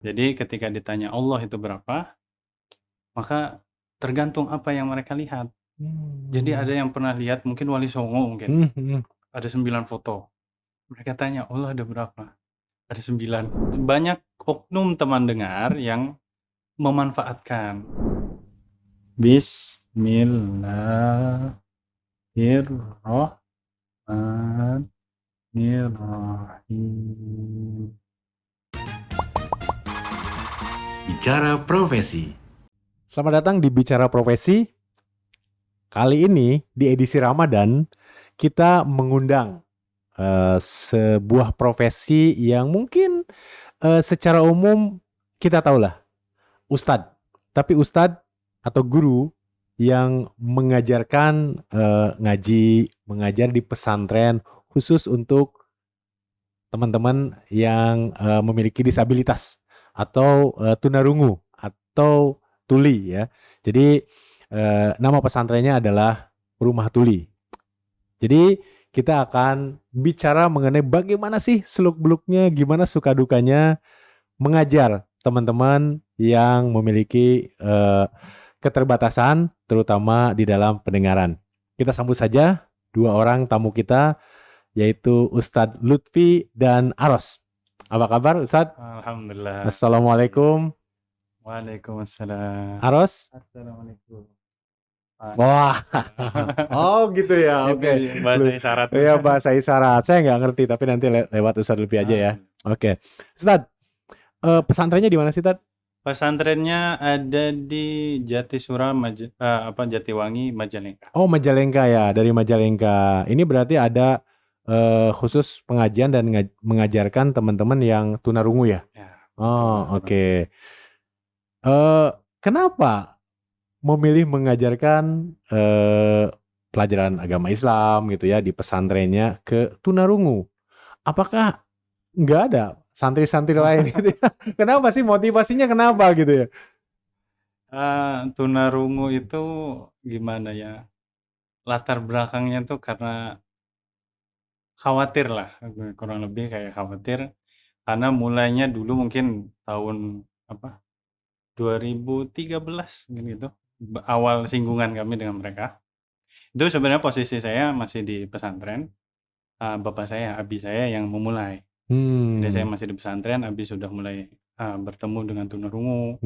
Jadi ketika ditanya Allah itu berapa, maka tergantung apa yang mereka lihat. Jadi ada Mmm. yang pernah lihat mungkin Wali Songo mungkin, Mhm mhm. ada 9 foto. Mereka tanya, "Allah ada berapa?" Ada 9. Banyak oknum teman dengar yang memanfaatkan. Bismillahirrahmanirrahim. Bicara Profesi. Selamat datang di Bicara Profesi. Kali ini di edisi Ramadan kita mengundang sebuah profesi yang mungkin secara umum kita tahulah, ustadz. Tapi ustadz atau guru yang mengajarkan ngaji, mengajar di pesantren khusus untuk teman-teman yang memiliki disabilitas atau tunarungu atau tuli ya. Jadi nama pesantrennya adalah Rumah Tuli. Jadi kita akan bicara mengenai bagaimana sih seluk-beluknya, gimana suka dukanya mengajar teman-teman yang memiliki keterbatasan terutama di dalam pendengaran. Kita sambut saja dua orang tamu kita, yaitu Ustadz Lutfi dan Aros. Apa kabar Ustadz? Alhamdulillah. Assalamualaikum. Waalaikumsalam. Aros? Assalamualaikum. Wah, oh gitu ya, Itu oke. dia, bahasa isyarat. Iya, bahasa isyarat. Saya nggak ngerti, tapi nanti lewat Ustadz Lutfi aja ya. Oke. Ustadz, pesantrennya di mana sih, Tad? Pesantrennya ada di Jatisura, Jatiwangi, Majalengka. Oh, Majalengka ya, dari Majalengka. Ini berarti ada khusus pengajian dan mengajarkan teman-teman yang tunarungu ya? Ya, Oh, oke. Kenapa memilih mengajarkan pelajaran agama Islam gitu ya di pesantrennya ke tunarungu? Apakah nggak ada santri-santri lain gitu ya? Kenapa sih, motivasinya kenapa gitu ya? Tunarungu itu gimana ya, latar belakangnya tuh karena khawatir lah, kurang lebih kayak khawatir, karena mulainya dulu mungkin tahun 2013 gitu, awal singgungan kami dengan mereka. Itu sebenarnya posisi saya masih di pesantren, bapak saya, abi saya yang memulai. Jadi saya masih di pesantren, abi sudah mulai bertemu dengan tunarungu,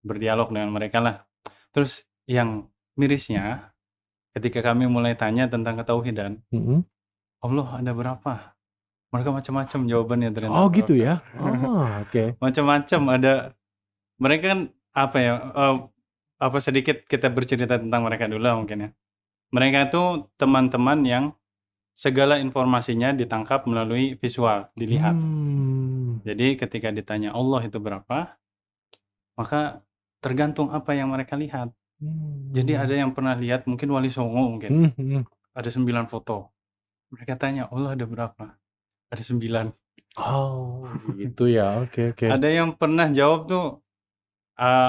berdialog dengan mereka lah. Terus yang mirisnya, ketika kami mulai tanya tentang ketauhidan, Allah ada berapa? Mereka macam-macam jawabannya ternyata. Oh gitu ya? Oh, oke. Macam-macam ada. Mereka kan sedikit kita bercerita tentang mereka dulu mungkin ya. Mereka itu teman-teman yang segala informasinya ditangkap melalui visual, dilihat. Jadi ketika ditanya Allah itu berapa, maka tergantung apa yang mereka lihat. Jadi ada yang pernah lihat mungkin Wali Songo mungkin, ada 9 foto. Mereka tanya, Allah ada berapa? Ada 9. Oh gitu ya, oke. Ada yang pernah jawab tuh,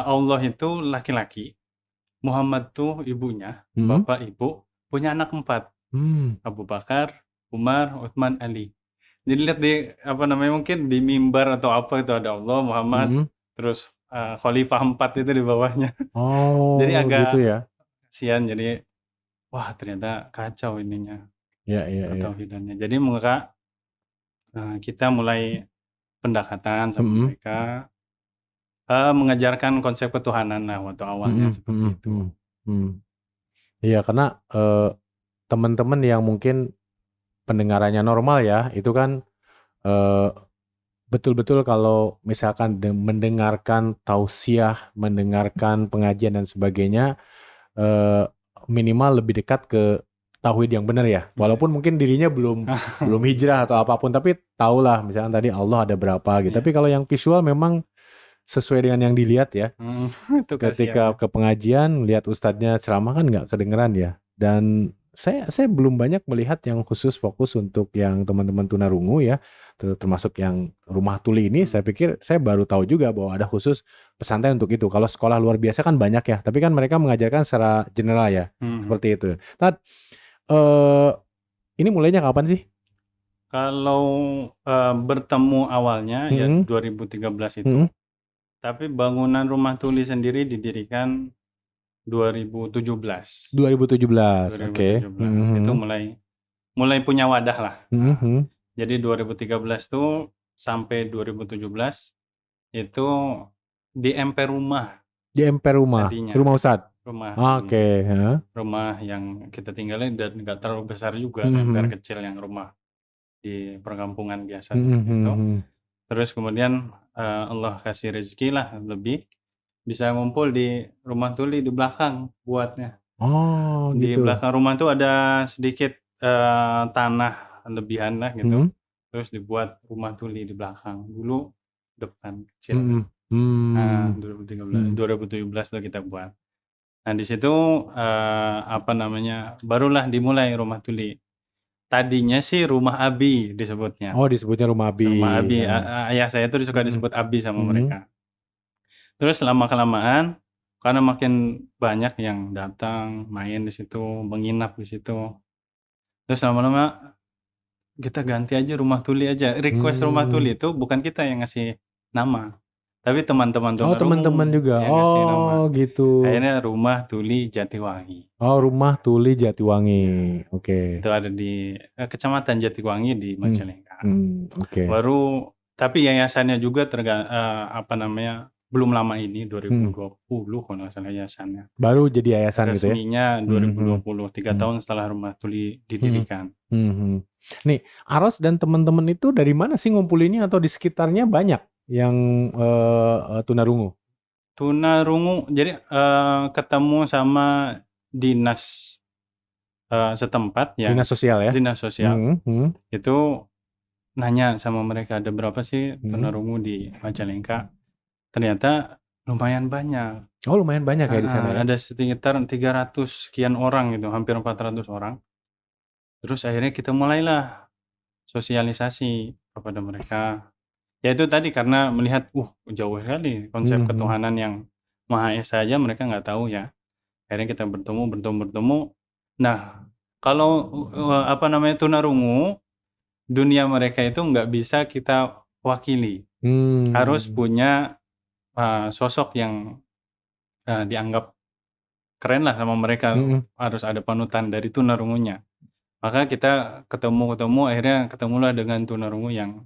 Allah itu laki-laki, Muhammad tuh ibunya, bapak ibu, punya anak 4. Abu Bakar, Umar, Utsman, Ali. Jadi lihat di mungkin di mimbar atau apa itu ada Allah, Muhammad, terus Khalifah 4 itu di bawahnya. Jadi Oh gitu agak ya. kasihan, jadi wah ternyata kacau ininya, Iya. ketauhidannya. Jadi maka kita mulai pendekatan sama mereka, mengajarkan konsep ketuhanan lah waktu awalnya seperti itu. Iya, karena teman-teman yang mungkin pendengarannya normal ya, itu kan betul-betul kalau misalkan mendengarkan tausiah, mendengarkan pengajian dan sebagainya, minimal lebih dekat ke tauhid yang benar ya. Walaupun mungkin dirinya belum hijrah atau apapun, tapi tahulah misalkan tadi Allah ada berapa gitu. Tapi kalau yang visual memang sesuai dengan yang dilihat ya. Itu Ketika kasihan. ke pengajian lihat ustadznya ceramah kan nggak kedengeran ya. Dan saya belum banyak melihat yang khusus fokus untuk yang teman-teman tunarungu ya, termasuk yang Rumah Tuli ini. Saya pikir saya baru tahu juga bahwa ada khusus pesantren untuk itu. Kalau sekolah luar biasa kan banyak ya, tapi kan mereka mengajarkan secara general ya, seperti itu. Nah, ini mulainya kapan sih? Kalau bertemu awalnya ya 2013 itu Tapi bangunan rumah tuli sendiri didirikan 2017. 2017, oke. 2017 itu mulai punya wadah lah. Jadi 2013 tuh sampai 2017 itu di MP rumah Di MP rumah, tadinya. rumah Ustadz. Rumah Oke, rumah yang kita tinggalin dan nggak terlalu besar juga, emper kecil yang rumah di perkampungan biasa gitu. Terus kemudian Allah kasih rezeki lah lebih bisa ngumpul di rumah tuli di belakang buatnya. Oh, Di gitu. belakang rumah tuh ada sedikit tanah lebihan lah gitu. Terus dibuat rumah tuli di belakang. Dulu depan kecil. Nah, 2017 tuh kita buat. Nah, di situ barulah dimulai rumah tuli. Tadinya sih rumah Abi disebutnya. Oh, disebutnya rumah Abi. Rumah Abi. Ya. Ayah saya tuh suka disebut Abi sama mereka. Terus lama-kelamaan karena makin banyak yang datang, main di situ, menginap di situ. Terus lama-lama kita ganti aja rumah tuli aja. Request rumah tuli itu bukan kita yang ngasih nama, tapi teman-teman Oh, teman-teman juga. yang ngasih nama. Oh, gitu. Akhirnya Rumah Tuli Jatiwangi. Oh, Rumah Tuli Jatiwangi. Oke. Itu ada di Kecamatan Jatiwangi di Majalengka. Oke. Baru tapi yayasannya juga belum lama ini 2020 kalau nggak salah yayasannya. Baru jadi yayasan gitu ya? Resminya 2020, 3 tahun setelah Rumah Tuli didirikan. Nih, Aros dan teman-teman itu dari mana sih ngumpulinnya atau di sekitarnya banyak yang tunarungu? Tunarungu, jadi ketemu sama dinas setempat ya. Dinas sosial ya? Dinas sosial. Itu nanya sama mereka ada berapa sih tunarungu di Majalengka. Ternyata lumayan banyak. Oh, lumayan banyak ya di sana ya? Ada sekitar 300 sekian orang gitu, hampir 400 orang. Terus akhirnya kita mulailah sosialisasi kepada mereka. Ya itu tadi karena melihat, jauh sekali konsep ketuhanan yang Maha Esa aja mereka nggak tahu ya. Akhirnya kita bertemu. Nah, kalau tunarungu, dunia mereka itu nggak bisa kita wakili. Harus punya sosok yang dianggap keren lah sama mereka. Harus ada panutan dari tunarungunya. Maka kita ketemu akhirnya ketemulah dengan tunarungu yang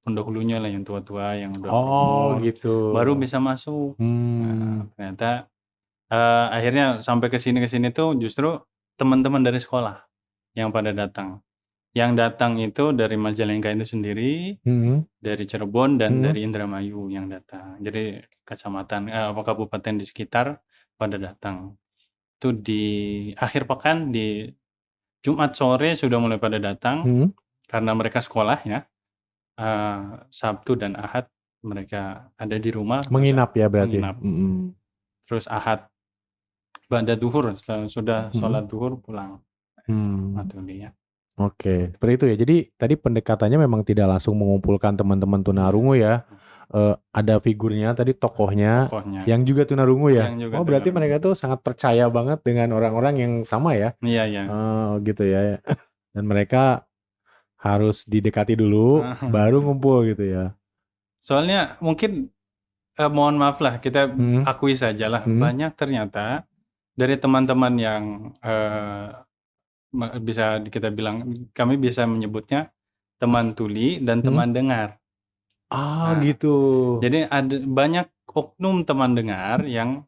pendahulunya lah, yang tua-tua, yang udah berumur, gitu. baru bisa masuk. Nah, ternyata akhirnya sampai ke sini tuh justru teman-teman dari sekolah yang pada datang. Yang datang itu dari Majalengka itu sendiri, dari Cirebon dan dari Indramayu yang datang. Jadi kecamatan kabupaten di sekitar pada datang. Itu di akhir pekan, di Jumat sore sudah mulai pada datang karena mereka sekolah ya. Sabtu dan Ahad mereka ada di rumah. Menginap ya berarti? Menginap. Terus Ahad ba'da duhur, sudah sholat duhur pulang. Ya. Oke, seperti itu ya. Jadi tadi pendekatannya memang tidak langsung mengumpulkan teman-teman tunarungu ya. Ada figurnya tadi, tokohnya yang juga tunarungu ya. Berarti mereka tuh sangat percaya banget dengan orang-orang yang sama ya. Iya. Gitu ya. Dan mereka harus didekati dulu baru ngumpul gitu ya. Soalnya mungkin mohon maaf lah, kita akui saja lah, banyak ternyata dari teman-teman yang bisa kita bilang, kami bisa menyebutnya teman tuli dan teman dengar. Gitu. Jadi ada banyak oknum teman dengar yang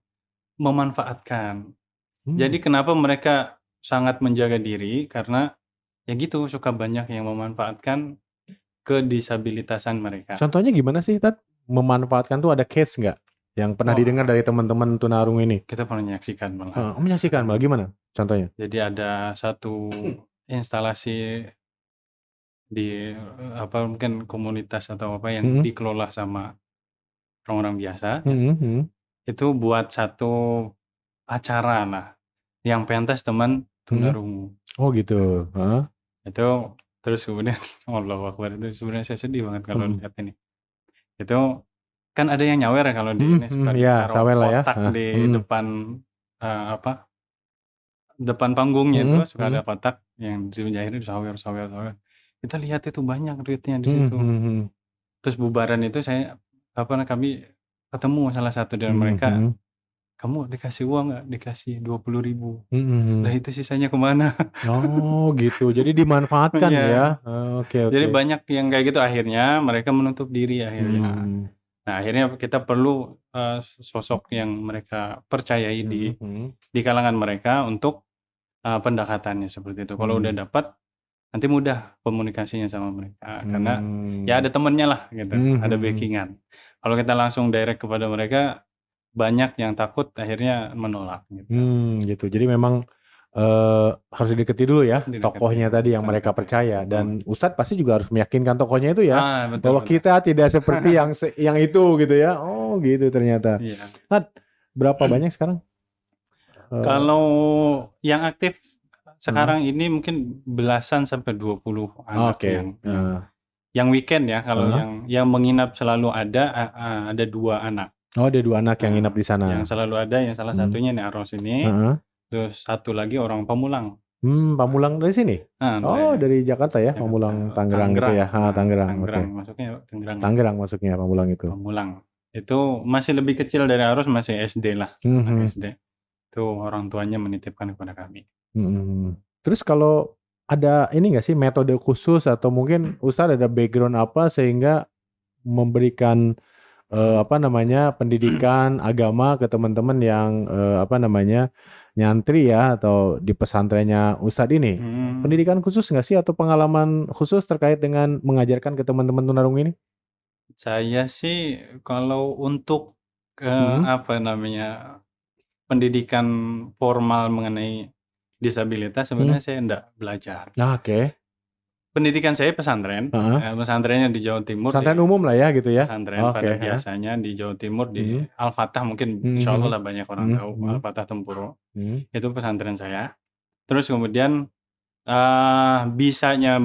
memanfaatkan. Jadi kenapa mereka sangat menjaga diri, karena ya gitu, suka banyak yang memanfaatkan kedisabilitasan mereka. Contohnya gimana sih, Tat? Memanfaatkan tuh ada case nggak yang pernah didengar dari teman-teman tunarungu ini? Kita pernah menyaksikan malah. Menyaksikan malah, gimana contohnya? Jadi ada satu instalasi di mungkin komunitas atau apa yang dikelola sama orang-orang biasa. Itu buat satu acara lah yang pentas teman tunarungu. Oh gitu. Itu terus kemudian Allahu Akbar, itu sebenarnya saya sedih banget kalau lihat ini. Itu kan ada yang nyawer ya kalau di ini suka ditaruh kotak di depan depan panggungnya itu suka ada kotak yang dijahirin sawer. Kita lihat itu banyak duitnya di situ. Terus bubaran itu saya kami ketemu salah satu dari mereka, Mhm. "Kamu dikasih uang nggak?" "Dikasih 20.000." "Lah Mhm. itu sisanya kemana?" Oh gitu, jadi dimanfaatkan Iya, ya? Oke jadi oke. banyak yang kayak gitu akhirnya mereka menutup diri akhirnya. Mmm. Nah akhirnya kita perlu, sosok yang mereka percayai Mhm mhm. di kalangan mereka untuk, pendekatannya seperti itu. Kalau udah Mmm. dapat, nanti mudah komunikasinya sama mereka karena ya Mmm. ada temennya lah gitu, Mhm ada mhm. backing-an. Kalau kita langsung direct kepada mereka, banyak yang takut akhirnya menolak gitu. Gitu. Jadi memang, harus dideketi dulu ya, Didekati tokohnya dulu, tadi yang betul mereka betul, percaya betul. dan ustadz pasti juga harus meyakinkan tokohnya itu ya, Betul bahwa betul. kita tidak seperti yang itu gitu ya. Oh gitu ternyata. Iya. Nah, berapa banyak sekarang? Kalau yang aktif Heeh. sekarang ini mungkin belasan sampai 20 anak Oke, heeh. yang weekend ya, kalau Heeh. yang menginap selalu ada 2 anak. Oh ada 2 anak yang Heeh, nginap di sana? yang selalu ada, yang salah Mmm. satunya nih Aros ini, Heeh. terus satu lagi orang Pamulang. Pamulang dari sini? Oh Dari dari Jakarta ya, Jakarta, Pamulang, Tangerang gitu Tangerang, ya? Tangerang, Tangerang, oke. masuknya Tangerang ya, Tangerang masuknya Pamulang itu. Pamulang. Itu masih lebih kecil dari Aros, masih SD lah, anak Mhm. SD. Itu orang tuanya menitipkan kepada kami. Mhm. Terus kalau ada ini nggak sih metode khusus atau mungkin Ustadz ada background apa sehingga memberikan, apa namanya, pendidikan agama ke teman-teman yang, apa namanya, nyantri ya atau di pesantrennya Ustadz ini? Hmm, Pendidikan khusus nggak sih atau pengalaman khusus terkait dengan mengajarkan ke teman-teman tunarungu ini? saya sih kalau untuk, Mhm. apa namanya, pendidikan formal mengenai disabilitas Mhm. sebenarnya saya enggak belajar. Oke. Pendidikan saya pesantren, Heeh. pesantrennya di Jawa Timur, di Pesantren umum lah ya gitu ya? pesantren Oke, pada heeh. biasanya di Jawa Timur di Mhm. Al-Fatah, mungkin Mhm insya mhm. Allah lah banyak orang Mhm tahu mhm. Al-Fatah Tempuro, Mhm. itu pesantren saya. Terus kemudian, bisanya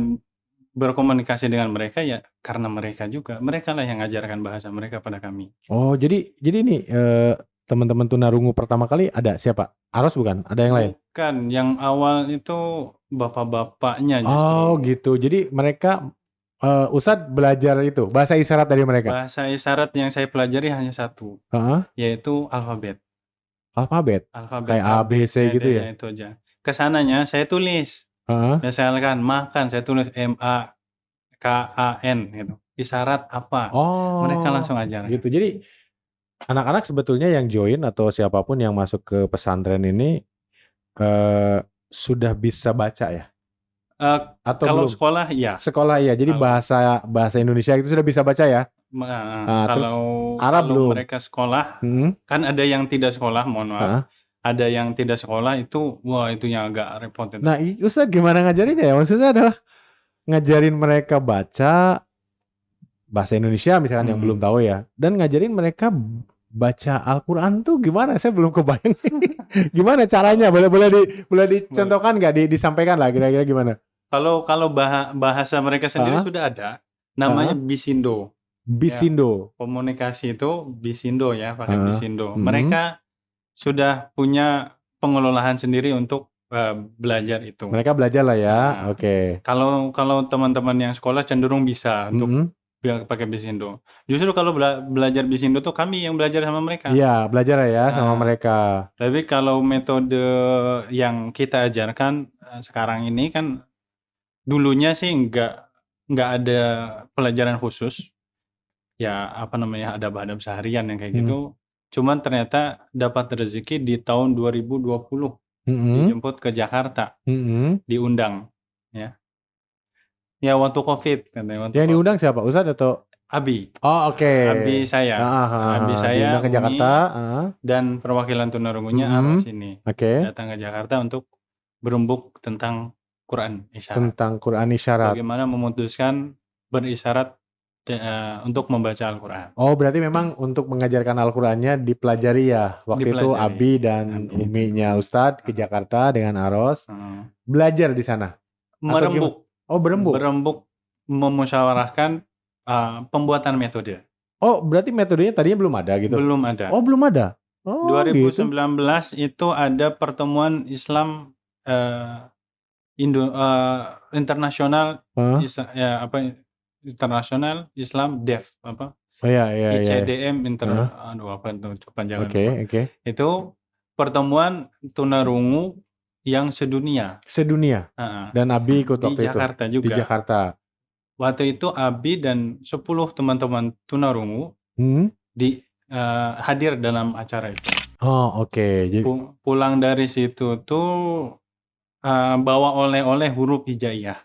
berkomunikasi dengan mereka ya karena mereka juga, merekalah yang ngajarkan bahasa mereka pada kami. Oh, jadi ini, teman-teman tunarungu pertama kali ada siapa? Aros bukan? Ada yang lain? Bukan, yang awal itu bapak-bapaknya Oh, justru. gitu. Jadi mereka, Ustadz belajar itu, bahasa isyarat dari mereka? Bahasa isyarat yang saya pelajari hanya satu, Heeh, yaitu alfabet. alfabet? Alfabet Kayak A, A, B, B, C, C gitu ya? D-nya itu aja. Ke sananya saya tulis, Heeh, misalkan makan, saya tulis MAKAN gitu. Isyarat apa, mereka oh, langsung ajarkan. gitu. Jadi anak-anak sebetulnya yang join atau siapapun yang masuk ke pesantren ini, eee, sudah bisa baca ya? Eee, Atau kalau belum? sekolah iya, Sekolah ya, jadi kalau bahasa bahasa Indonesia itu sudah bisa baca ya? Terus kalau Arab kalau belum? mereka sekolah, Mhm, kan ada yang tidak sekolah, mohon maaf, heeh. ada yang tidak sekolah itu, wah itu yang agak repot itu. Nah, Ustadz gimana ngajarinnya ya? Maksudnya adalah ngajarin mereka baca bahasa Indonesia misalkan yang belum Mhm. tahu ya, dan ngajarin mereka baca Al-Quran tuh gimana? Saya belum kebayang. Gimana caranya? Kalau Boleh boleh. dicontohkan nggak? Disampaikan lah kira-kira gimana? Kalau kalau bahasa mereka sendiri Heeh, sudah ada, namanya heeh. Bisindo. Ya, Bisindo. komunikasi itu Bisindo ya, pakai Heeh. Bisindo. Mhm. Mereka sudah punya pengelolaan sendiri untuk, belajar itu. Mereka belajar lah ya. Heeh. Oke. Kalau kalau teman-teman yang sekolah cenderung bisa untuk Mhm. pakai Bisindo. Justru kalau belajar Bisindo tuh kami yang belajar sama mereka. Iya, belajar lah ya sama Heeh. mereka. Tapi kalau metode yang kita ajarkan, sekarang ini kan dulunya sih nggak ada pelajaran khusus, ya apa namanya, adab-adab seharian yang kayak Mhm. gitu. Cuman ternyata dapat rezeki di tahun 2020 Mhm. dijemput ke Jakarta, Mhm. diundang, ya. Ya waktu Covid katanya, waktu Yang diundang Covid. siapa? Ustadz atau Abi, oh, oke. Heeh heeh Abi heeh, saya, diundang ke Jakarta, Umi, heeh. dan perwakilan tunarungunya Aros Mhm. ini, Oke. datang ke Jakarta untuk berembuk tentang Quran isyarat. Tentang Quran isyarat. Bagaimana memutuskan berisyarat, untuk membaca Al-Quran. Oh, berarti memang untuk mengajarkan Al-Qur'annya dipelajari ya? Waktu itu Dipelajari, Abi dan Abi. Uminya Ustadz ke Heeh, Jakarta dengan Aros, heeh. belajar di sana? Atau gimana? Merembuk, Oh, berembuk? berembuk memusyawarahkan, pembuatan metode. Oh, berarti metodenya tadinya belum ada gitu? Belum Oh, ada. belum ada? Oh, gitu. 2019 itu ada pertemuan Islam, eee, internasional Heeh. ya apa, internasional Islam Dev, apa, Oh ya, ya, ya. ICDM Heeh. aduh apa tuh, jangan Oke, lupa. oke. Itu pertemuan tunarungu yang sedunia. Sedunia. Heeh. Dan Abi ikut Di waktu itu Jakarta di juga. Jakarta. Waktu itu Abi dan 10 teman-teman tunarungu Hmm. hadir dalam acara itu. Oh, oke. Jadi Pulang dari situ tuh bawa oleh-oleh huruf hijaiyah.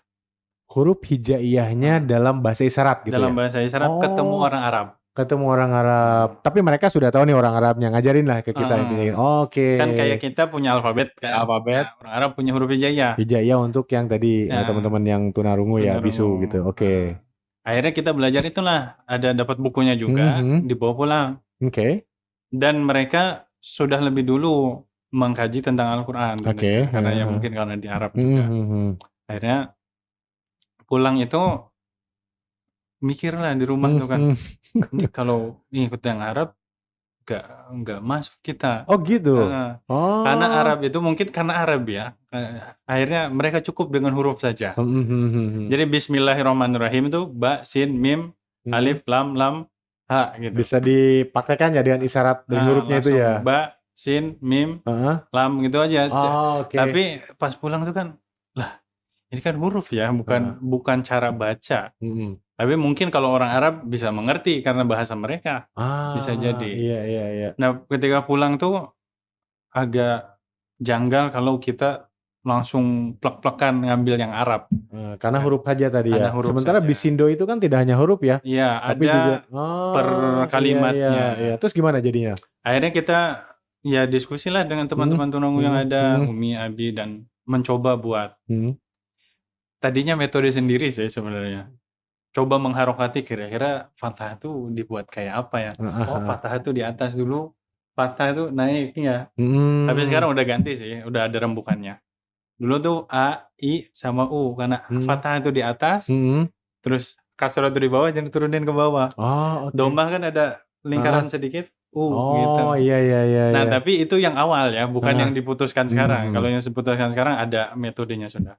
huruf hijaiyahnya dalam bahasa isyarat gitu Dalam ya? bahasa isyarat ketemu Oh, orang Arab. ketemu orang Arab. Tapi mereka sudah tahu nih orang Arabnya, ngajarin lah ke kita intinya. Oke. Kan kayak kita punya alfabet kan. Alfabet. Nah, orang Arab punya huruf hijaiyah. Hijaiyah untuk yang tadi Ya, teman-teman yang tunarungu ya, bisu tunarungu. gitu. Oke. Akhirnya kita belajar itulah, ada dapat bukunya juga, dibawa pulang. Oke. Dan mereka sudah lebih dulu mengkaji tentang Al-Quran. Oke. Karena ya mungkin karena di Arab juga. Akhirnya pulang itu mikir lah di rumah tuh kan, ini kalau ngikut yang Arab nggak masuk kita. Oh gitu. Karena Arab itu mungkin karena Arab ya, akhirnya mereka cukup dengan huruf saja. Jadi Bismillahirrahmanirrahim itu ba, sin, mim, alif, lam, ha gitu. Bisa dipakaikan ya dengan isyarat dari hurufnya itu ya. Ba, sin, mim, lam gitu aja. Oke. Tapi pas pulang tuh kan, lah ini kan huruf ya, bukan cara baca. Tapi mungkin kalau orang Arab bisa mengerti karena bahasa mereka. Bisa jadi. Iya. Nah, ketika pulang tuh agak janggal kalau kita langsung plek-plekan ngambil yang Arab. Karena huruf saja tadi ya. Sementara saja. Bisindo itu kan tidak hanya huruf ya. Iya, tapi ada juga per kalimatnya. Iya. Terus gimana jadinya? Akhirnya kita ya diskusi lah dengan teman-teman tunarungu yang ada, Umi, Abi, dan mencoba buat. Tadinya metode sendiri sih sebenarnya. Coba mengharokati kira-kira fathah itu dibuat kayak apa ya. Oh, fathah itu di atas dulu, fathah itu naik ya. Tapi sekarang udah ganti sih, udah ada rembukannya. Dulu tuh A, I, sama U. Karena fathah itu di atas, terus kasroh itu di bawah, jangan turunin ke bawah. Domah kan ada lingkaran sedikit, U gitu. Iya. Nah, tapi itu yang awal ya, bukan yang diputuskan sekarang. Kalau yang diputuskan sekarang ada metodenya sudah.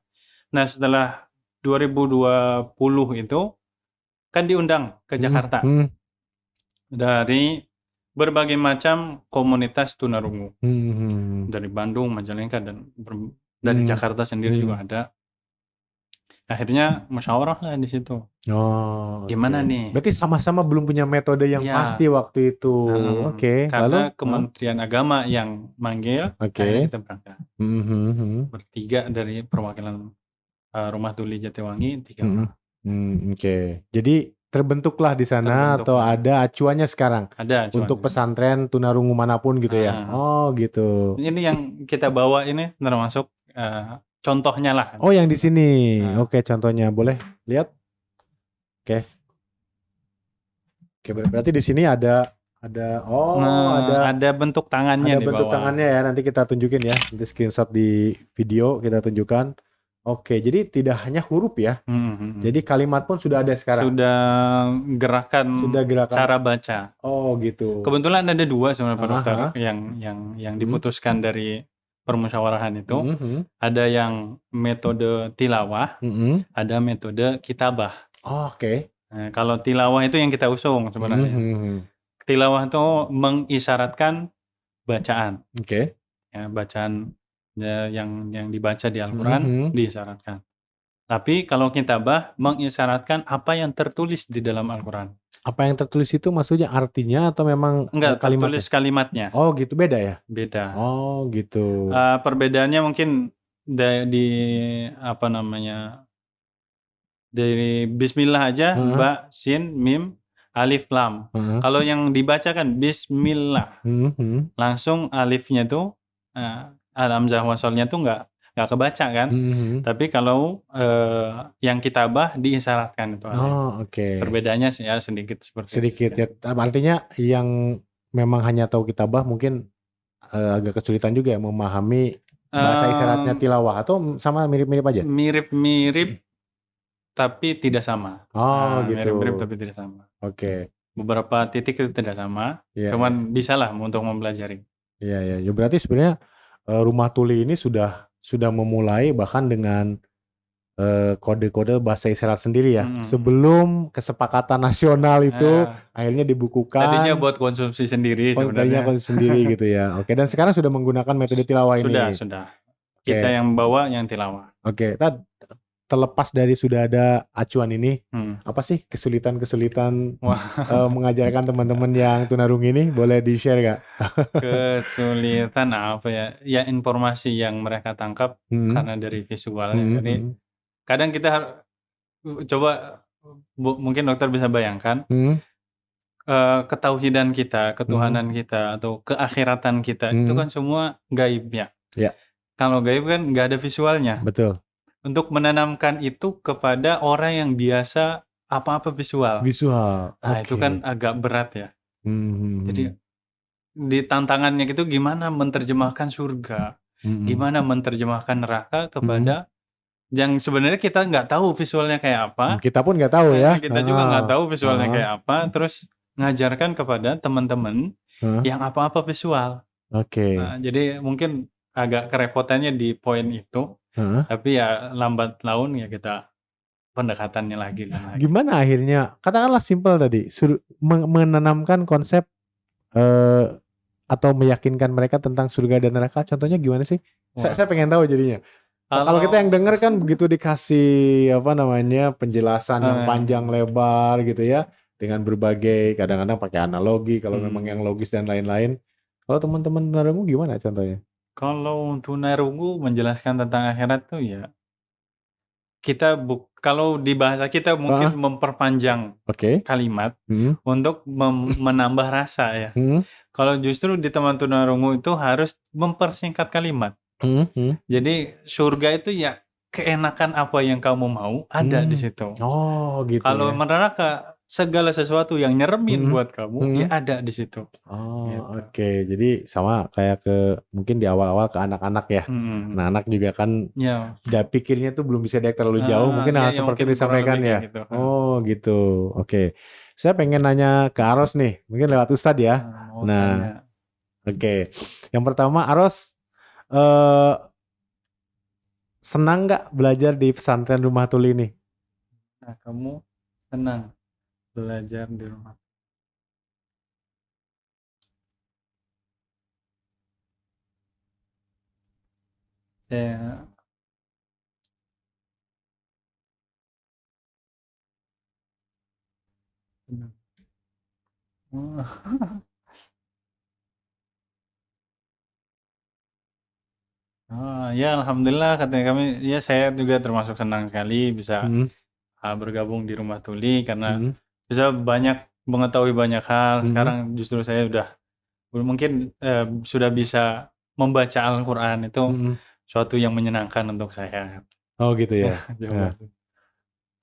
Nah, setelah 2020 itu, kan diundang ke Jakarta dari berbagai macam komunitas tunarungu dari Bandung, Majalengka, dan dari Jakarta sendiri juga ada. Akhirnya musyawarah lah di situ. Gimana nih? Berarti sama-sama belum punya metode yang pasti waktu itu. Oke. Karena Lalu Kementerian Agama yang manggil, akhirnya kita berangkat. Bertiga dari perwakilan Rumah Tuli Jatiwangi, 3 orang. Oke. Jadi terbentuklah di sana atau ada acuannya sekarang? Ada acuannya. Untuk pesantren tunarungu manapun gitu ya? Oh gitu. Ini yang kita bawa ini termasuk contohnya lah. Oh yang di sini. Oke, contohnya boleh lihat? Oke, berarti di sini ada bentuk tangannya di bawah. Ada bentuk tangannya ya, nanti kita tunjukin ya. Nanti screenshot di video kita tunjukkan. Oke, jadi tidak hanya huruf ya. Jadi kalimat pun sudah ada sekarang. Sudah gerakan cara baca. Oh, gitu. Kebetulan ada 2 sebenarnya Pak Dokter yang diputuskan dari permusyawarahan itu. Ada yang metode tilawah, ada metode kitabah. Oke. Nah, kalau tilawah itu yang kita usung sebenarnya. Tilawah itu mengisyaratkan bacaan. Oke. Ya, bacaan yang dibaca di Al-Quran diisyaratkan. Tapi kalau kitabah mengisyaratkan apa yang tertulis di dalam Al-Quran. Apa yang tertulis itu maksudnya artinya atau memang enggak tertulis kalimatnya? Oh gitu, beda ya? Beda. Oh gitu. Perbedaannya mungkin dari dari Bismillah aja, ba, sin, mim, alif, lam. Kalau yang dibacakan Bismillah, langsung alifnya tuh al-hamzah wasolnya tuh nggak kebaca kan. Tapi kalau yang kitabah diisyaratkan itu. Oke. Perbedaannya ya sedikit seperti sedikit ya. Artinya yang memang hanya tahu kitabah mungkin agak kesulitan juga ya memahami bahasa isyaratnya tilawah, atau sama mirip-mirip aja? Mirip-mirip tapi tidak sama. Gitu. Mirip-mirip tapi tidak sama. Oke. Beberapa titik itu tidak sama. Cuman bisalah untuk mempelajari. Iya. Berarti sebenarnya Rumah Tuli ini sudah memulai bahkan dengan kode-kode bahasa isyarat sendiri ya. Mm-mm. Sebelum kesepakatan nasional itu Nah, akhirnya tadinya dibukukan, buat konsumsi sendiri tadinya sebenarnya. konsep sendiri gitu ya. Oke, dan sekarang sudah menggunakan metode tilawah ini. Sudah. Kita Oke, yang bawa yang tilawah. oke. Terlepas dari sudah ada acuan ini, Hmm. apa sih kesulitan-kesulitan Wah, mengajarkan teman-teman yang tunarungu ini? Boleh di-share nggak? kesulitan apa ya? Ya informasi yang mereka tangkap Hmm, karena dari visualnya. hmm, Jadi hmm, kadang kita coba mungkin dokter bisa bayangkan hmm, ketauhidan kita, hmm, ketuhanan kita, atau keakhiratan kita itu hmm. kan semua gaib ya. Ya, Kalau gaib kan nggak ada visualnya. betul. Untuk menanamkan itu kepada orang yang biasa apa-apa visual. Visual. Nah, itu Oke. kan agak berat ya. Hmm, Jadi di tantangannya itu gimana menerjemahkan surga, hmm, gimana menerjemahkan neraka kepada yang sebenarnya kita nggak tahu visualnya kayak apa, Kita pun nggak tahu ya. kita juga nggak tahu visualnya Ah, kayak apa, terus ngajarkan kepada teman-teman ah. yang apa-apa visual. Oke. Nah, jadi mungkin agak kerepotannya di poin itu, Ah. tapi ya lambat laun ya kita pendekatannya lagi dan lagi. Gimana akhirnya? Katakanlah simpel tadi, menanamkan konsep atau meyakinkan mereka tentang surga dan neraka. Contohnya gimana sih? Wah. Saya pengen tahu jadinya. Kalau kita yang denger kan begitu dikasih penjelasan yang panjang lebar gitu ya, dengan berbagai kadang-kadang pakai analogi kalau memang yang logis dan lain-lain. Kalau teman-teman tunarungu gimana contohnya? Kalau tunarungu menjelaskan tentang akhirat tuh ya kita kalau di bahasa kita mungkin memperpanjang Oke. kalimat untuk menambah rasa ya. Kalau justru di teman tunarungu itu harus mempersingkat kalimat. Jadi surga itu ya keenakan apa yang kamu mau ada di situ. Oh gitu Kalau ya. neraka segala sesuatu yang nyeremin buat kamu ya ada di situ. Oh Gitu. oke. Jadi sama kayak mungkin di awal-awal ke anak-anak ya. Anak-anak juga kan Ya. pikirnya tuh belum bisa dilihat terlalu jauh. Mungkin hal seperti mungkin kurang disampaikan lebih ya. kayak gitu. Oh gitu. Oke. Saya pengen nanya ke Aros nih. Mungkin lewat Ustadz ya. Mau Nah, tanya. oke. Yang pertama Aros eh senang nggak belajar di pesantren Rumah Tuli ini? Nah, kamu senang belajar di rumah. Saya senang. Ya alhamdulillah katanya kami, ya saya juga termasuk senang sekali bisa bergabung di Rumah Tuli karena bisa mengetahui banyak hal. Sekarang justru saya mungkin sudah bisa membaca Al-Quran itu suatu yang menyenangkan untuk saya. Oh gitu ya. Nah,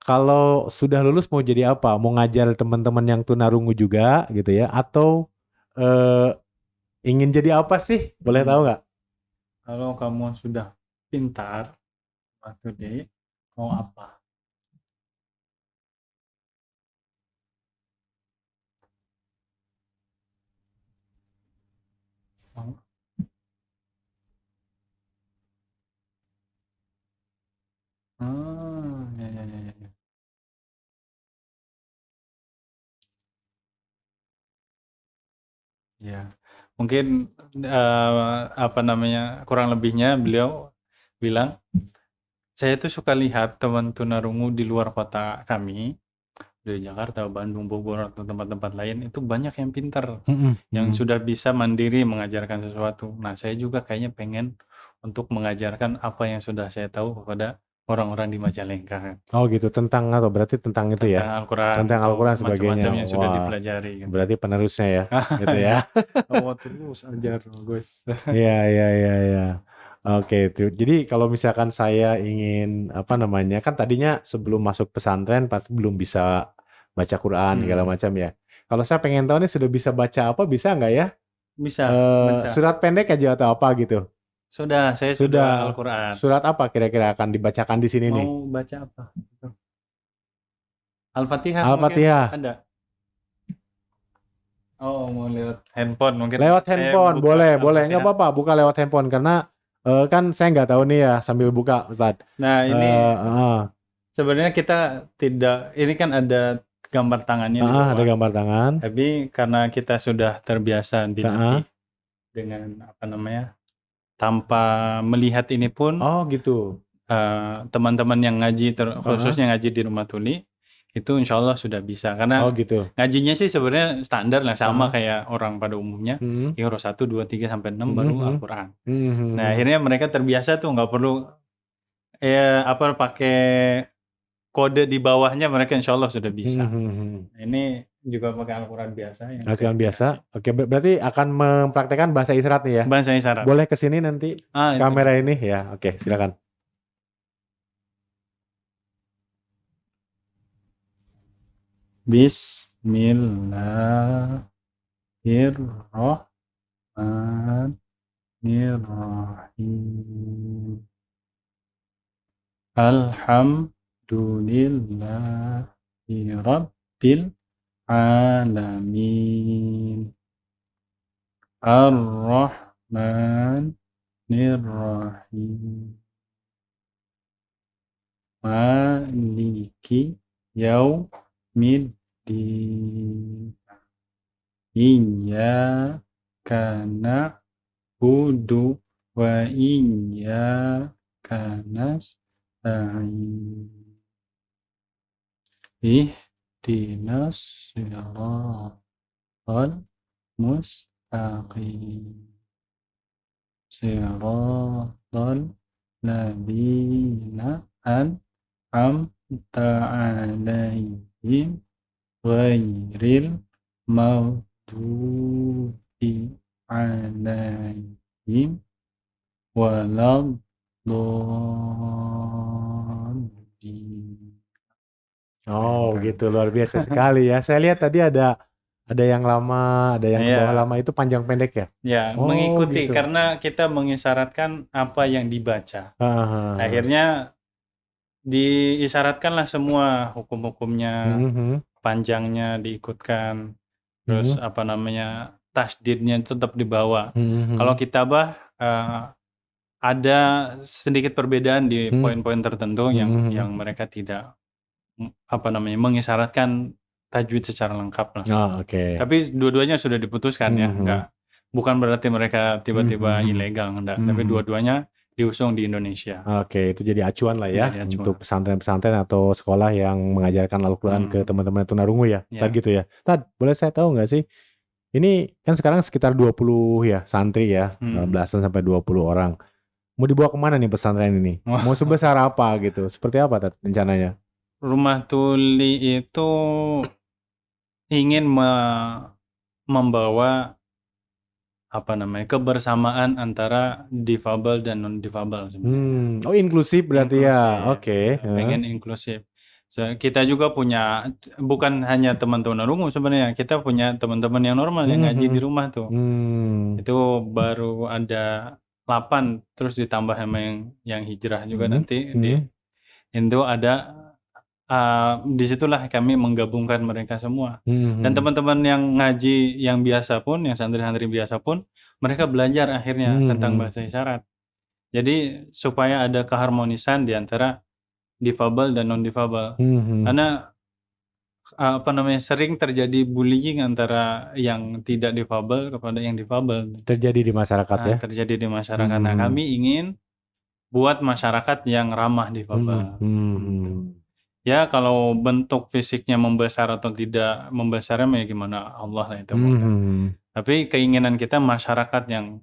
kalau sudah lulus mau jadi apa? Mau ngajar teman-teman yang tunarungu juga gitu ya? Atau ingin jadi apa sih? Boleh tahu nggak? Kalau kamu sudah pintar, waktu mau apa? Ya. Ya, mungkin kurang lebihnya beliau bilang, saya tuh suka lihat teman tunarungu di luar kota kami, di Jakarta, Bandung, Bogor, atau tempat-tempat lain itu banyak yang pintar, yang sudah bisa mandiri mengajarkan sesuatu. Nah, saya juga kayaknya pengen untuk mengajarkan apa yang sudah saya tahu kepada orang-orang di Majalengka. Oh gitu, berarti tentang itu ya? Tentang Al-Quran, Tentang Al-Quran sebagainya. macam-macam yang sudah Wah, dipelajari. Gitu. berarti penerusnya ya, gitu ya? Oh, terus ajar, guys. Iya. Oke, jadi kalau misalkan saya ingin kan tadinya sebelum masuk pesantren pas belum bisa baca Quran segala macam ya. Kalau saya pengen tahu nih sudah bisa baca apa, bisa nggak ya? Bisa, baca. Surat pendek aja atau apa gitu? Saya sudah Al-Quran. Surat apa kira-kira akan dibacakan di sini nih? Mau baca apa? Al-Fatihah. Al-Fatihah. Mungkin ada. Oh, mau lewat handphone mungkin. Lewat handphone, boleh. Nggak apa-apa, buka lewat handphone. Karena Kan saya nggak tahu nih ya sambil buka Ustadz. Nah, ini Heeh. sebenarnya kita tidak, ini kan ada gambar tangannya di Ada bawah. gambar tangan. Tapi karena kita sudah terbiasa dilatih dengan apa namanya, tanpa melihat ini pun Oh gitu. teman-teman yang ngaji khususnya ngaji di rumah tuli itu insya Allah sudah bisa, karena Oh gitu. ngajinya sih sebenarnya standar lah, sama kayak orang pada umumnya. Iqra 1, 2, 3 sampai 6 baru Al-Quran. Nah, akhirnya mereka terbiasa tuh, nggak perlu pakai kode di bawahnya, mereka insya Allah sudah bisa. Nah, ini juga pakai Al-Quran biasa. Al-Quran biasa. Oke, berarti akan mempraktekkan bahasa isyarat nih ya. Bahasa isyarat. Boleh kesini nanti kamera ini ya. Oke, silakan. Bismillahirrahmanirrahim. Alhamdulillahi Rabbil Alamin. Ar-Rahmanirrahim. Maliki Yaumiddin. Iyyaka na'budu wa iyyaka nasta'in. Ihdinas siratal mustaqim. Siratal ladzina an'amta 'alaihim ghairil maghdubi 'alaihim waladdallin. Oh gitu, luar biasa sekali ya. Saya lihat tadi ada yang lama, ada yang ke bawah lama, itu panjang pendek ya? Ya, mengikuti gitu. Karena kita mengisyaratkan apa yang dibaca. Akhirnya diisyaratkanlah semua hukum-hukumnya, panjangnya diikutkan, terus tasdidnya tetap dibawa. Kalau kitabah ada sedikit perbedaan di poin-poin tertentu yang mereka tidak mengisyaratkan tajwid secara lengkap lah. Tapi dua-duanya sudah diputuskan ya, bukan berarti mereka tiba-tiba ilegal, enggak. Tapi dua-duanya diusung di Indonesia. Oke, itu jadi acuan lah ya, untuk pesantren-pesantren atau sekolah yang mengajarkan Al-Quran ke teman-teman tunarungu ya. Tad gitu ya. Tad, boleh saya tahu nggak sih? Ini kan sekarang sekitar 20 ya santri ya, belasan sampai 20 orang. Mau dibawa kemana nih pesantren ini? Mau sebesar apa gitu? Seperti apa Tad rencananya? Rumah Tuli itu ingin membawa kebersamaan antara difabel dan non difabel sebenarnya. Oh inklusif berarti ya. Oke. Pengen inklusif. Kita juga punya, bukan hanya teman tunarungu sebenarnya, kita punya teman-teman yang normal yang ngaji di rumah tuh. Itu baru ada 8, terus ditambah sama yang hijrah juga nanti di Indo ada. Disitulah kami menggabungkan mereka semua. Dan teman-teman yang ngaji yang biasa pun, yang santri-santri biasa pun, mereka belajar akhirnya tentang bahasa isyarat. Jadi supaya ada keharmonisan di antara difabel dan non difabel. Karena sering terjadi bullying antara yang tidak difabel kepada yang difabel. Terjadi di masyarakat ya? Terjadi di masyarakat. Nah, kami ingin buat masyarakat yang ramah difabel. Ya kalau bentuk fisiknya membesar atau tidak membesarnya gimana Allah lah itu. Tapi keinginan kita masyarakat yang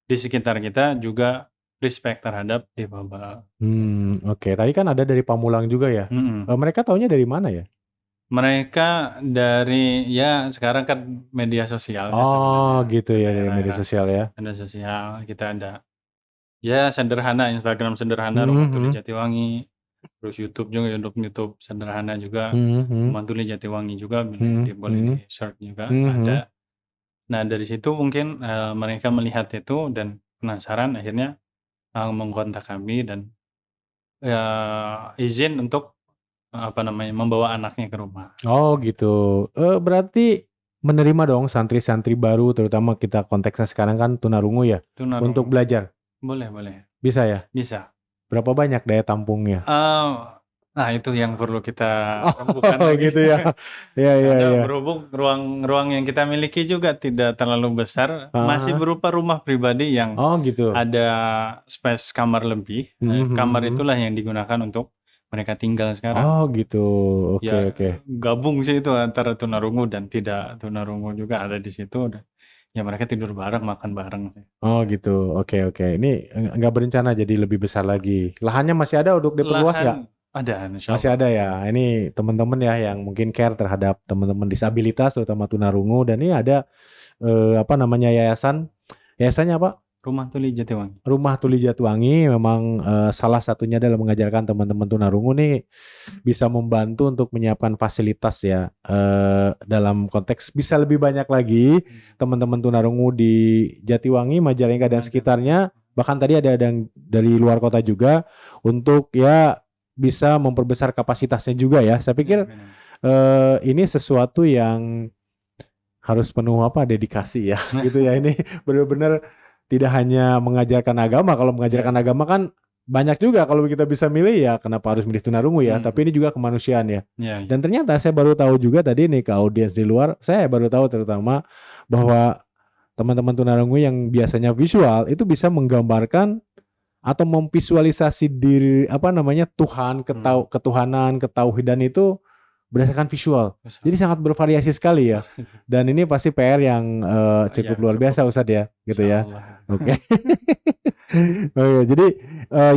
di sekitar kita juga respect terhadap difabel. Oke. Tadi kan ada dari Pamulang juga ya. Mereka taunya dari mana ya? Mereka dari sekarang kan media sosial. Oh gitu ya, dari media sosial ya. Media sosial kita ada sederhana, Instagram sederhana Rumah Tuli Jatiwangi. Terus YouTube juga, YouTube sederhana juga, Rumah Tuli Jatiwangi juga, boleh di search juga ada. Nah dari situ mungkin mereka melihat itu dan penasaran, akhirnya mengkontak kami dan izin untuk membawa anaknya ke rumah. Oh gitu. Berarti menerima dong santri-santri baru, terutama kita konteksnya sekarang kan tunarungu ya, untuk belajar. Boleh boleh. Bisa ya? Bisa. Berapa banyak daya tampungnya? Nah itu yang perlu kita rembukan Oh lagi. gitu ya. Ya ya Karena ya. berhubung ruang yang kita miliki juga tidak terlalu besar, masih Ah, berupa rumah pribadi yang oh gitu. ada space kamar lebih. Kamar itulah yang digunakan untuk mereka tinggal sekarang. Oh gitu. Oke Ya oke. gabung sih itu antara tunarungu dan tidak tunarungu juga ada di situ. Ya mereka tidur bareng, makan bareng sih. Oh gitu. Oke oke. Ini nggak berencana jadi lebih besar lagi. Lahannya masih ada untuk diperluas nggak? Lahan ada, insya Masih Allah. ada ya. Ini teman-teman ya yang mungkin care terhadap teman-teman disabilitas terutama tunarungu dan ini ada apa namanya yayasan. Yayasannya apa? Rumah Tuli Jatiwangi. Rumah Tuli Jatiwangi memang salah satunya adalah mengajarkan teman-teman tunarungu nih bisa membantu untuk menyiapkan fasilitas ya dalam konteks bisa lebih banyak lagi teman-teman tunarungu di Jatiwangi, Majalengka dan sekitarnya bahkan tadi ada yang dari luar kota juga untuk ya bisa memperbesar kapasitasnya juga ya. Saya pikir ini sesuatu yang harus penuh dedikasi ya gitu ya. Ini benar-benar tidak hanya mengajarkan agama. Kalau mengajarkan agama kan banyak juga kalau kita bisa milih ya kenapa harus milih tunarungu ya. Tapi ini juga kemanusiaan ya. Dan ternyata saya baru tahu juga tadi nih ke audiens di luar, saya baru tahu terutama bahwa teman-teman tunarungu yang biasanya visual itu bisa menggambarkan atau memvisualisasi diri Tuhan, ketuhanan, ketauhidan itu berdasarkan visual. Jadi sangat bervariasi sekali ya. Dan ini pasti PR yang cukup luar biasa Ustadz ya, gitu ya. Oke. Oke, jadi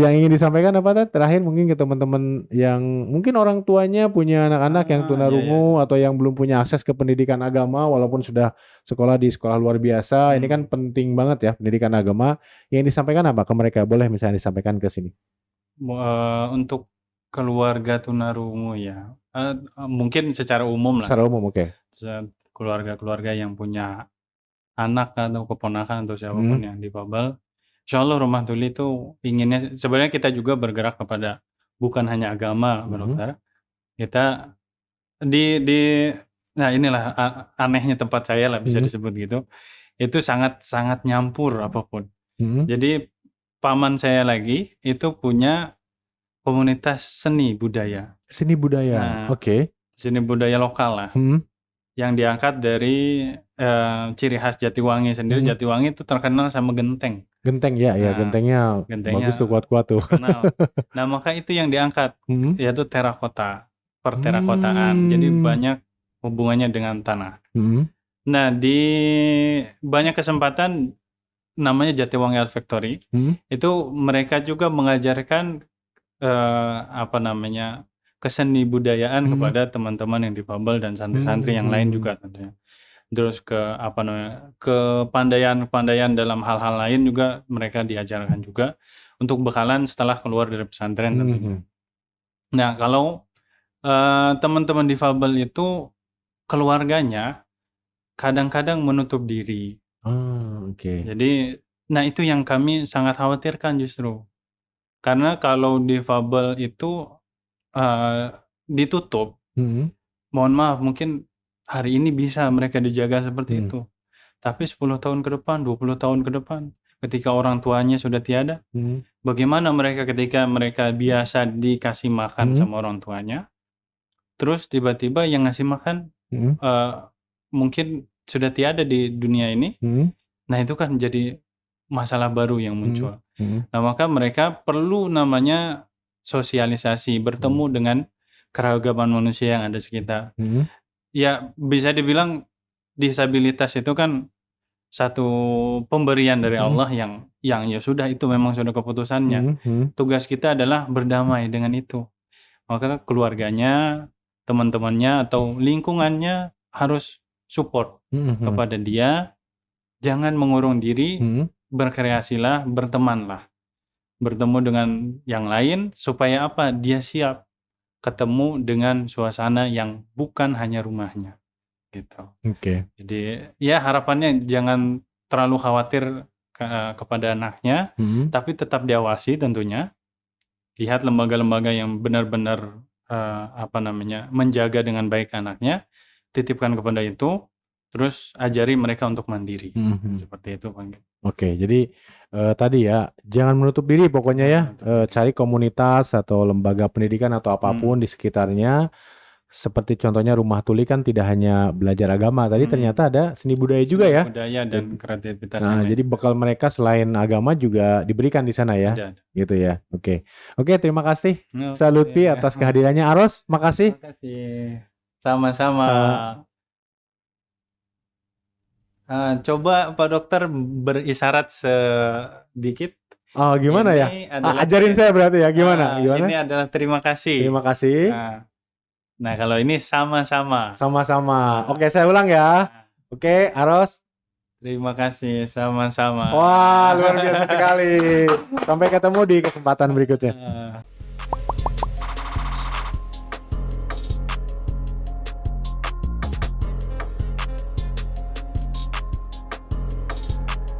yang ingin disampaikan apa Tad? Terakhir mungkin ke teman-teman yang mungkin orang tuanya punya anak-anak yang tunarungu atau yang belum punya akses ke pendidikan agama walaupun sudah sekolah di sekolah luar biasa. Ini kan penting banget ya pendidikan agama. Yang disampaikan apa ke mereka? Boleh misalnya disampaikan ke sini. Untuk keluarga tunarungu ya, mungkin secara umum lah. Secara umum, oke. Keluarga-keluarga yang punya anak atau keponakan atau siapapun yang difabel, insya Allah Rumah Tuli itu inginnya sebenarnya kita juga bergerak kepada bukan hanya agama, dokter. Kita nah inilah anehnya tempat saya lah bisa disebut gitu. Itu sangat nyampur apapun. Jadi paman saya lagi itu punya komunitas seni budaya. Seni budaya, Nah, oke. Seni budaya lokal lah. Yang diangkat dari ciri khas Jatiwangi sendiri. Jatiwangi itu terkenal sama genteng. Genteng ya, gentengnya bagus tuh, kuat-kuat tuh. Nah maka itu yang diangkat, yaitu terakota, perterakotaan. Jadi banyak hubungannya dengan tanah. Nah di banyak kesempatan namanya Jatiwangi Art Factory, itu mereka juga mengajarkan keseni budayaan kepada teman-teman yang difabel dan santri-santri yang lain juga tentunya. Terus kepandaian dalam hal-hal lain juga mereka diajarkan juga untuk bekalan setelah keluar dari pesantren tentunya. Nah kalau teman-teman difabel itu keluarganya kadang-kadang menutup diri. Jadi, nah itu yang kami sangat khawatirkan justru. Karena kalau difabel itu ditutup, mohon maaf mungkin hari ini bisa mereka dijaga seperti itu. Tapi 10 tahun ke depan, 20 tahun ke depan, ketika orang tuanya sudah tiada, bagaimana mereka ketika mereka biasa dikasih makan sama orang tuanya, terus tiba-tiba yang ngasih makan mungkin sudah tiada di dunia ini. Nah itu kan jadi masalah baru yang muncul. Nah maka mereka perlu namanya sosialisasi, bertemu dengan keragaman manusia yang ada sekitar. Ya bisa dibilang disabilitas itu kan satu pemberian dari Allah yang ya sudah itu memang sudah keputusannya. Tugas kita adalah berdamai dengan itu. Maka keluarganya, teman-temannya atau lingkungannya harus support kepada dia. Jangan mengurung diri, berkreasilah, bertemanlah. Bertemu dengan yang lain supaya apa? Dia siap ketemu dengan suasana yang bukan hanya rumahnya. Gitu. Jadi ya harapannya jangan terlalu khawatir kepada anaknya, tapi tetap diawasi tentunya. Lihat lembaga-lembaga yang benar-benar menjaga dengan baik anaknya, titipkan kepada itu. terus ajari mereka untuk mandiri. Mhm. Seperti itu, Bang. Oke, jadi tadi ya, jangan menutup diri pokoknya ya, Jangan menutup diri. cari komunitas atau lembaga pendidikan atau Hmm. apapun di sekitarnya. Seperti contohnya Rumah Tuli kan tidak hanya belajar agama, tadi ternyata ada seni budaya juga ya. Budaya dan kreativitas yang Nah, lain. jadi bekal mereka selain agama juga diberikan di sana ya, Ada. gitu ya. Oke, oke, terima kasih Oke. Ustaz Lutfi atas kehadirannya. Aros, makasih. Terima kasih. Sama-sama. Coba Pak Dokter berisyarat sedikit. Oh, gimana ya? Ini adalah Ajarin saya berarti ya, gimana? Gimana? Ini adalah terima kasih. Terima kasih. Nah, kalau ini sama-sama. Sama-sama. Oke, saya ulang ya. Oke, Aros. Terima kasih, sama-sama. Wah, luar biasa sekali. Sampai ketemu di kesempatan berikutnya.